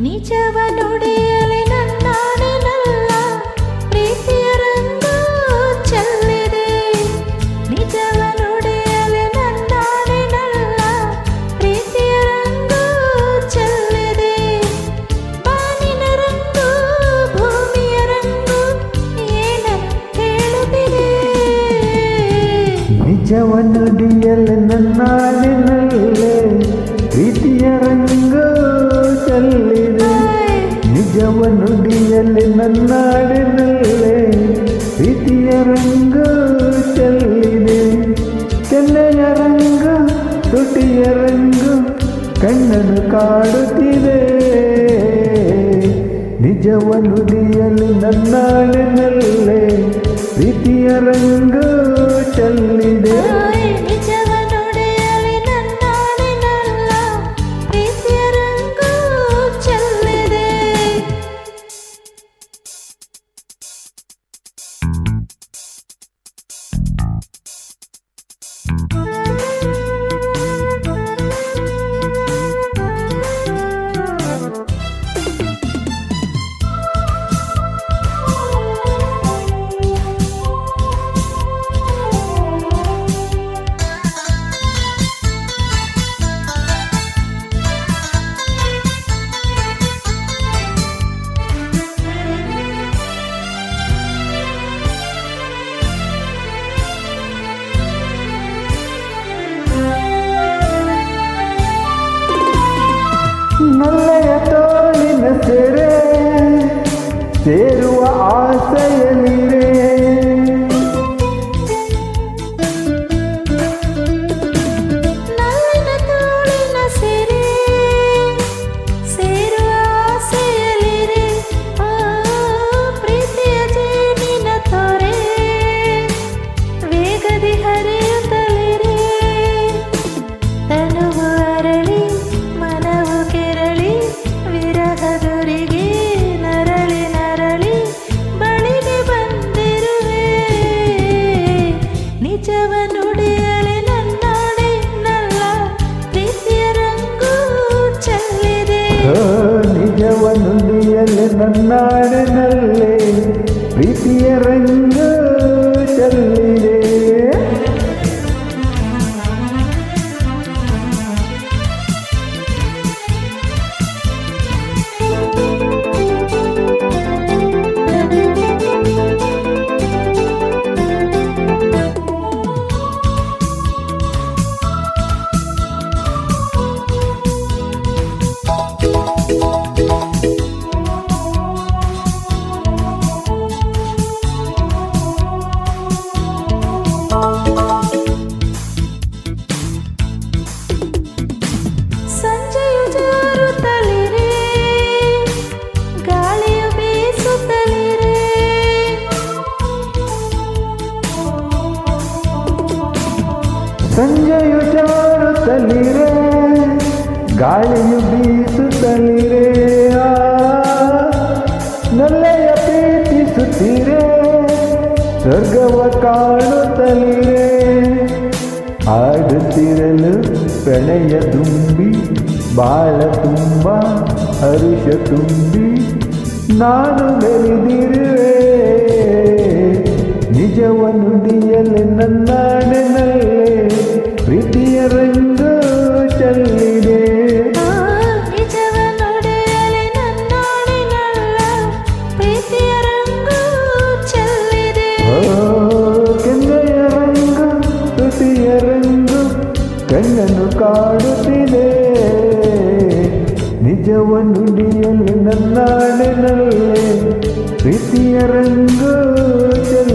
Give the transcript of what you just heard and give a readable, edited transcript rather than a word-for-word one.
ನಿಜವ ನುಡಿಯಲಿ ನನ್ನಾಡಿನಲ್ಲ ಪ್ರೀತಿಯ ರಂಗು ಚೆಲ್ಲಿದೆ. ನಿಜವ ನುಡಿಯಲಿ ನನ್ನಾಡಿನಲ್ಲ ಪ್ರೀತಿಯ ರಂಗು ಚೆಲ್ಲಿದೆ. ಬಾನಿನ ರಂಗು ಭೂಮಿಯ ರಂಗು ಏನನ್ನು ಹೇಳುತ್ತಿದೆ. ನಿಜವ ನುಡಿಯಲಿ ನನ್ನಾಡಿನಲ್ಲೇ ಪ್ರೀತಿಯ ರಂಗು ಚೆಲ್ಲಿದೆ. ನಿಜವ ನುಡಿಯಲ್ಲಿ ನನ್ನಾಡಿನಲ್ಲೇ ಪ್ರೀತಿಯ ರಂಗು ಚೆಲ್ಲಿದೆ. ಕೆನ್ನೆಯ ರಂಗು ತುಟಿಯ ರಂಗು ಕಣ್ಣನ್ನು ಕಾಡುತ್ತಿದೆ. ನಿಜವ ನುಡಿಯಲ್ಲಿ ನನ್ನಾಡಿನಲ್ಲೇ ಪ್ರೀತಿಯ ರಂಗು ಚೆಲ್ಲಿದೆ. ನಲ್ಲೆಯ ತೋಳಿನ ಸೆರೆ ಸೇರುವ ಆಸೆಯಲ್ಲಿರೆ. ನನ್ನ ತೋಳಿನ ಸೆರೆ ಸೇರುವ ಆಸೆಯಲ್ಲಿರೆ. ಪ್ರೀತಿಯ ಜೇನಿನ ತೊರೆ ವೇಗದಿ ಹರಿಯುತ್ತಲಿರೆ. ತನುವು ಅರಳಿ ಮನವು ಕೆರಳಿ ವಿರಹದುರಿಗೆ ನರಳಿ ನರಳಿ ಬಳಿಗೆ ಬಂದಿರುವೆ. ನಿಜವ ನುಡಿಯಲಿ ನನ್ನಾಡಿ ನಲ್ಲ ಪ್ರೀತಿಯ ರಂಗು ಚೆಲ್ಲಿದೆ. ನಿಜವ ನುಡಿಯಲ್ಲಿ ನನ್ನಾಡಿನಲ್ಲೇ ಪ್ರೀತಿಯ ರಂಗು ಚೆಲ್ಲಿದೆ. ಸಂಜೆಯು ಜಾರುತ್ತಲಿರೆ ಗಾಳಿಯು ಬೀಸುತ್ತಲಿರೆ. ಸಂಜೆಯು ಜಾರುತ್ತಲಿರೆ ಗಾಳಿಯು ಬೀಸುತ್ತಲಿರೆ. ನಲ್ಲೆಯ ಪ್ರೀತಿಸುತ್ತಿರೆ ಸ್ವರ್ಗವ ಕಾಣುತ್ತಲಿರೆ. ಆಡುತ್ತಿರಲು ಪ್ರಣಯ ತುಂಬಿ ಬಾಳ ತುಂಬ ಹರುಷ ತುಂಬಿ ನಾನು ಮೆರೆದಿರುವೆ. ನಿಜವ ನುಡಿಯಲ್ಲಿ ನನ್ನಾಡಿನಲ್ಲೇ ಪ್ರೀತಿಯ ರಂಗು ಚೆಲ್ಲಿದೆ. ನಿಜವ ನುಡಿಯಲಿ ನನ್ನಾಡಿನಲ್ಲ ಪ್ರೀತಿಯ ರಂಗು ಚೆಲ್ಲಿದೆ. ಕೆನ್ನೆಯ ರಂಗು ತುಟಿಯ ರಂಗು ಕಣ್ಣನ್ನು ಕಾಡುತ್ತಿದೆ. ನಿಜವ ನುಡಿಯಲ್ಲಿ ನನ್ನಾಡಿನಲ್ಲೇ ಪ್ರೀತಿಯ ರಂಗು ಚೆಲ್ಲಿದೆ.